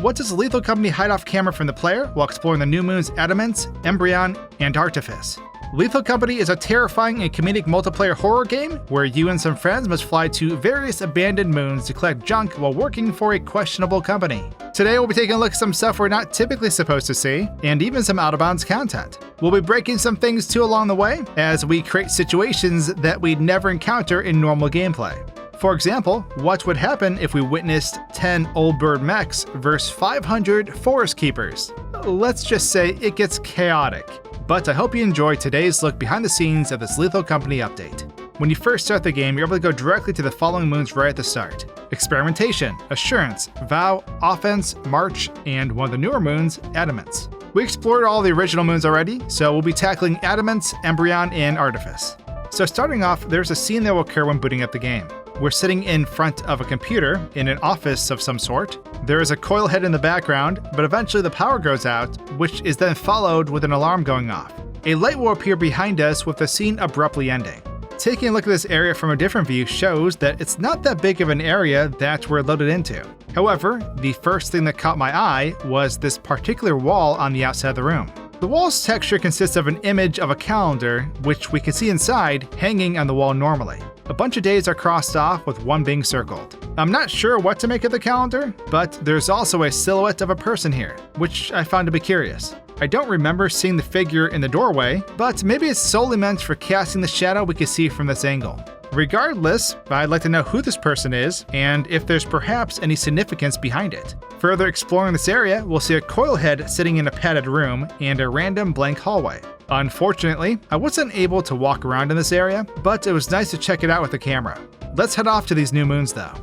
What does Lethal Company hide off camera from the player while exploring the new moons Adamance, Embryon, and Artifice? Lethal Company is a terrifying and comedic multiplayer horror game where you and some friends must fly to various abandoned moons to collect junk while working for a questionable company. Today we'll be taking a look at some stuff we're not typically supposed to see, and even some out-of-bounds content. We'll be breaking some things too along the way, as we create situations that we'd never encounter in normal gameplay. For example, what would happen if we witnessed 10 old bird mechs versus 500 forest keepers? Let's just say it gets chaotic. But I hope you enjoy today's look behind the scenes of this Lethal Company update. When you first start the game, you're able to go directly to the following moons right at the start: Experimentation, Assurance, Vow, Offense, March, and one of the newer moons, Adamance. We explored all the original moons already, so we'll be tackling Adamance, Embryon, and Artifice. So starting off, there's a scene that will occur when booting up the game. We're sitting in front of a computer in an office of some sort. There is a coil head in the background, but eventually the power goes out, which is then followed with an alarm going off. A light will appear behind us with the scene abruptly ending. Taking a look at this area from a different view shows that it's not that big of an area that we're loaded into. However, the first thing that caught my eye was this particular wall on the outside of the room. The wall's texture consists of an image of a calendar, which we can see inside, hanging on the wall normally. A bunch of days are crossed off with one being circled. I'm not sure what to make of the calendar, but there's also a silhouette of a person here, which I found to be curious. I don't remember seeing the figure in the doorway, but maybe it's solely meant for casting the shadow we can see from this angle. Regardless, I'd like to know who this person is, and if there's perhaps any significance behind it. Further exploring this area, we'll see a coil head sitting in a padded room and a random blank hallway. Unfortunately, I wasn't able to walk around in this area, but it was nice to check it out with the camera. Let's head off to these new moons though.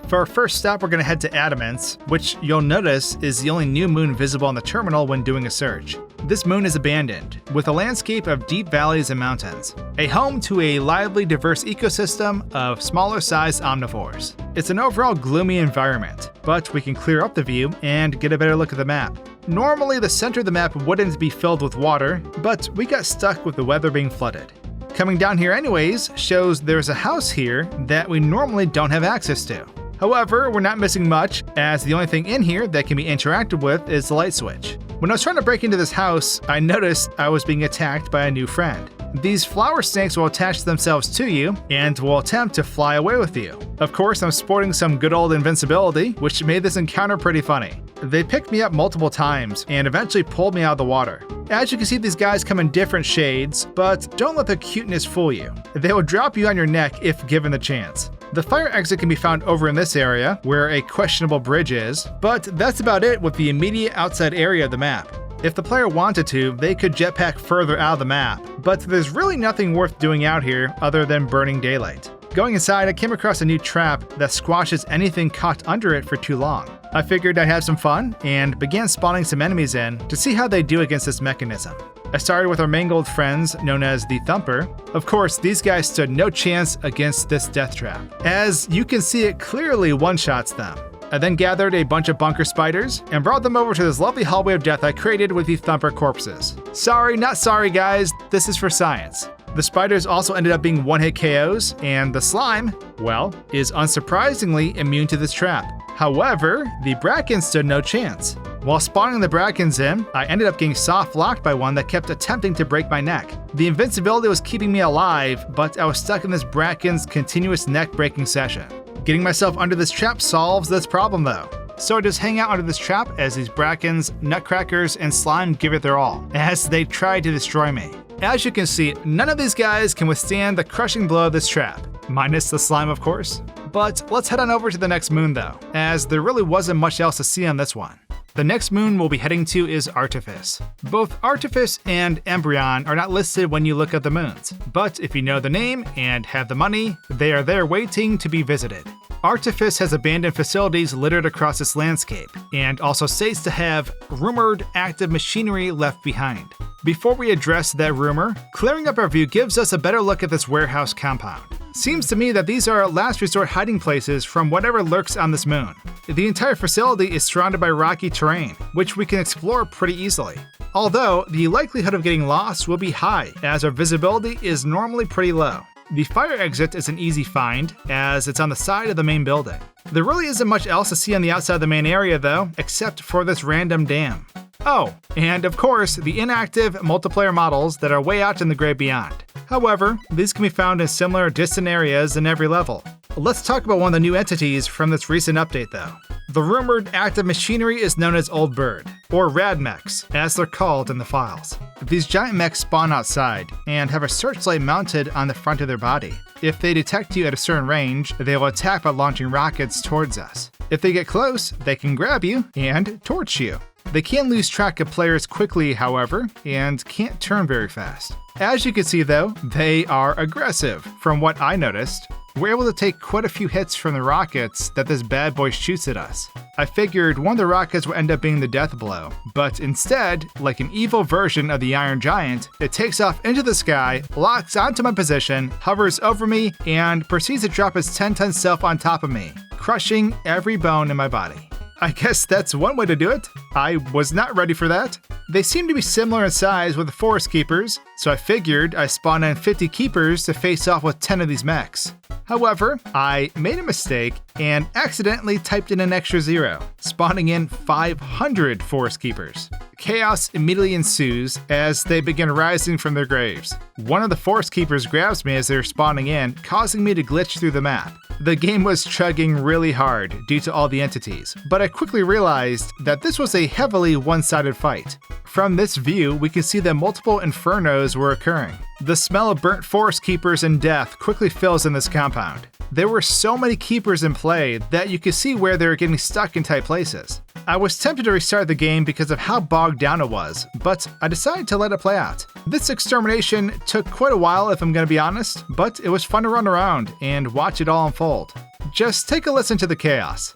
For our first stop, we're going to head to Adamance, which you'll notice is the only new moon visible on the terminal when doing a search. This moon is abandoned, with a landscape of deep valleys and mountains, a home to a lively, diverse ecosystem of smaller-sized omnivores. It's an overall gloomy environment, but we can clear up the view and get a better look at the map. Normally, the center of the map wouldn't be filled with water, but we got stuck with the weather being flooded. Coming down here anyways shows there's a house here that we normally don't have access to. However, we're not missing much, as the only thing in here that can be interacted with is the light switch. When I was trying to break into this house, I noticed I was being attacked by a new friend. These flower snakes will attach themselves to you and will attempt to fly away with you. Of course, I'm sporting some good old invincibility, which made this encounter pretty funny. They picked me up multiple times and eventually pulled me out of the water. As you can see, these guys come in different shades, but don't let their cuteness fool you. They will drop you on your neck if given the chance. The fire exit can be found over in this area, where a questionable bridge is, but that's about it with the immediate outside area of the map. If the player wanted to, they could jetpack further out of the map, but there's really nothing worth doing out here other than burning daylight. Going inside, I came across a new trap that squashes anything caught under it for too long. I figured I'd have some fun and began spawning some enemies in to see how they do against this mechanism. I started with our mangled friends known as the Thumper. Of course, these guys stood no chance against this death trap, as you can see it clearly one-shots them. I then gathered a bunch of bunker spiders and brought them over to this lovely hallway of death I created with the Thumper corpses. Sorry, not sorry guys, this is for science. The spiders also ended up being one-hit KOs, and the slime, well, is unsurprisingly immune to this trap. However, the Brackens stood no chance. While spawning the Brackens in, I ended up getting soft-locked by one that kept attempting to break my neck. The invincibility was keeping me alive, but I was stuck in this Bracken's continuous neck-breaking session. Getting myself under this trap solves this problem though. So I just hang out under this trap as these Brackens, Nutcrackers, and Slime give it their all, as they try to destroy me. As you can see, none of these guys can withstand the crushing blow of this trap, minus the Slime of course. But let's head on over to the next moon though, as there really wasn't much else to see on this one. The next moon we'll be heading to is Artifice. Both Artifice and Embryon are not listed when you look at the moons, but if you know the name and have the money, they are there waiting to be visited. Artifice has abandoned facilities littered across its landscape, and also states to have rumored active machinery left behind. Before we address that rumor, clearing up our view gives us a better look at this warehouse compound. Seems to me that these are last resort hiding places from whatever lurks on this moon. The entire facility is surrounded by rocky terrain, which we can explore pretty easily. Although, the likelihood of getting lost will be high, as our visibility is normally pretty low. The fire exit is an easy find, as it's on the side of the main building. There really isn't much else to see on the outside of the main area though, except for this random dam. Oh, and of course, the inactive multiplayer models that are way out in the great beyond. However, these can be found in similar distant areas in every level. Let's talk about one of the new entities from this recent update though. The rumored active machinery is known as Old Bird, or Rad Mechs, as they're called in the files. These giant mechs spawn outside and have a searchlight mounted on the front of their body. If they detect you at a certain range, they will attack by launching rockets towards us. If they get close, they can grab you and torch you. They can lose track of players quickly, however, and can't turn very fast. As you can see though, they are aggressive, from what I noticed. We're able to take quite a few hits from the rockets that this bad boy shoots at us. I figured one of the rockets would end up being the death blow, but instead, like an evil version of the Iron Giant, it takes off into the sky, locks onto my position, hovers over me, and proceeds to drop its 10-ton self on top of me, crushing every bone in my body. I guess that's one way to do it. I was not ready for that. They seem to be similar in size with the Forest Keepers, so I figured I spawned in 50 Keepers to face off with 10 of these mechs. However, I made a mistake and accidentally typed in an extra 0, spawning in 500 Forest Keepers. Chaos immediately ensues as they begin rising from their graves. One of the Forest Keepers grabs me as they're spawning in, causing me to glitch through the map. The game was chugging really hard due to all the entities, but I quickly realized that this was a heavily one-sided fight. From this view, we can see that multiple infernos were occurring. The smell of burnt Forest Keepers and death quickly fills in this compound. There were so many Keepers in play that you could see where they were getting stuck in tight places. I was tempted to restart the game because of how bogged down it was, but I decided to let it play out. This extermination took quite a while if I'm going to be honest, but it was fun to run around and watch it all unfold. Just take a listen to the chaos.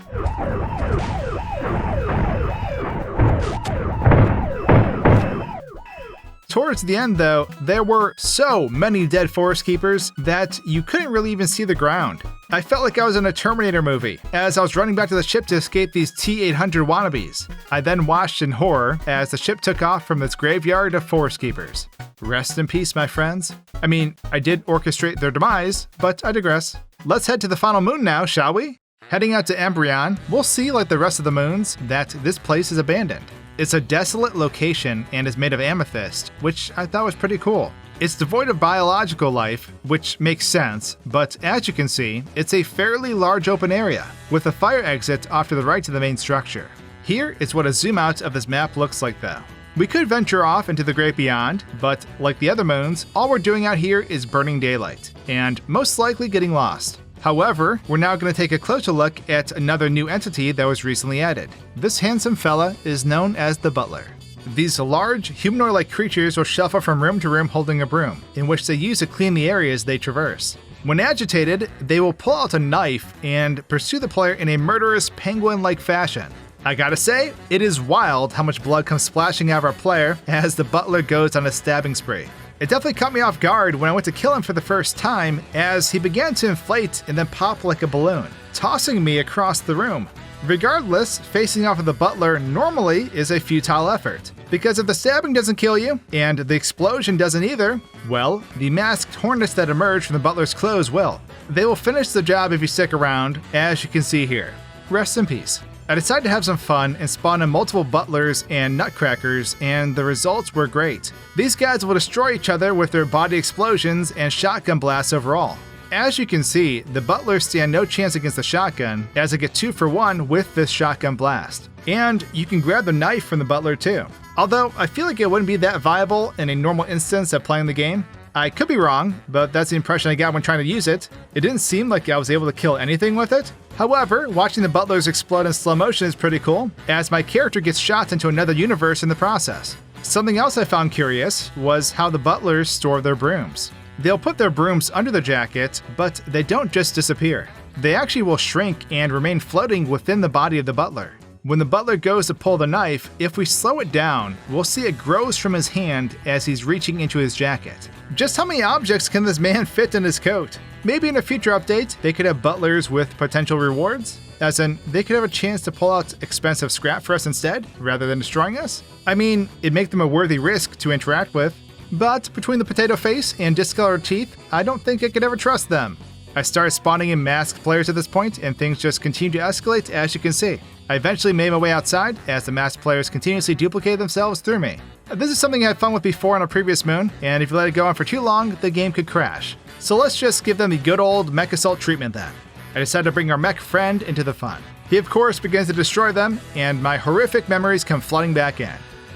Towards the end though, there were so many dead Forest Keepers that you couldn't really even see the ground. I felt like I was in a Terminator movie, as I was running back to the ship to escape these T-800 wannabes. I then watched in horror as the ship took off from its graveyard of Forest Keepers. Rest in peace, my friends. I mean, I did orchestrate their demise, but I digress. Let's head to the final moon now, shall we? Heading out to Embryon, we'll see, like the rest of the moons, that this place is abandoned. It's a desolate location and is made of amethyst, which I thought was pretty cool. It's devoid of biological life, which makes sense, but as you can see, it's a fairly large open area, with a fire exit off to the right of the main structure. Here is what a zoom out of this map looks like though. We could venture off into the great beyond, but like the other moons, all we're doing out here is burning daylight, and most likely getting lost. However, we're now going to take a closer look at another new entity that was recently added. This handsome fella is known as the Butler. These large, humanoid-like creatures will shuffle from room to room holding a broom, in which they use to clean the areas they traverse. When agitated, they will pull out a knife and pursue the player in a murderous penguin-like fashion. I gotta say, it is wild how much blood comes splashing out of our player as the Butler goes on a stabbing spree. It definitely caught me off guard when I went to kill him for the first time, as he began to inflate and then pop like a balloon, tossing me across the room. Regardless, facing off of the Butler normally is a futile effort, because if the stabbing doesn't kill you, and the explosion doesn't either, well, the masked hornets that emerge from the Butler's clothes will. They will finish the job if you stick around, as you can see here. Rest in peace. I decided to have some fun and spawn in multiple Butlers and Nutcrackers, and the results were great. These guys will destroy each other with their body explosions and shotgun blasts overall. As you can see, the Butlers stand no chance against the shotgun, as I get 2 for 1 with this shotgun blast. And you can grab the knife from the Butler too. Although I feel like it wouldn't be that viable in a normal instance of playing the game. I could be wrong, but that's the impression I got when trying to use it. It didn't seem like I was able to kill anything with it. However, watching the Butlers explode in slow motion is pretty cool, as my character gets shot into another universe in the process. Something else I found curious was how the Butlers store their brooms. They'll put their brooms under the jacket, but they don't just disappear. They actually will shrink and remain floating within the body of the Butler. When the Butler goes to pull the knife, if we slow it down, we'll see it grows from his hand as he's reaching into his jacket. Just how many objects can this man fit in his coat? Maybe in a future update, they could have Butlers with potential rewards? As in, they could have a chance to pull out expensive scrap for us instead, rather than destroying us? I mean, it'd make them a worthy risk to interact with. But between the potato face and discolored teeth, I don't think I could ever trust them. I started spawning in masked players at this point, and things just continue to escalate, as you can see. I eventually made my way outside, as the masked players continuously duplicate themselves through me. This is something I had fun with before on a previous moon, and if you let it go on for too long, the game could crash. So let's just give them the good old mech assault treatment then. I decided to bring our mech friend into the fun. He of course begins to destroy them, and my horrific memories come flooding back in.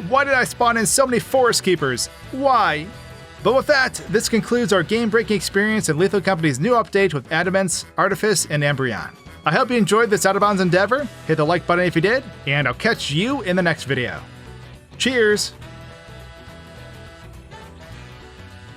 Why did I spawn in so many Forest Keepers? Why? But with that, this concludes our game-breaking experience in Lethal Company's new update with Adamance, Artifice, and Embryon. I hope you enjoyed this out-of-bounds endeavor, hit the like button if you did, and I'll catch you in the next video. Cheers!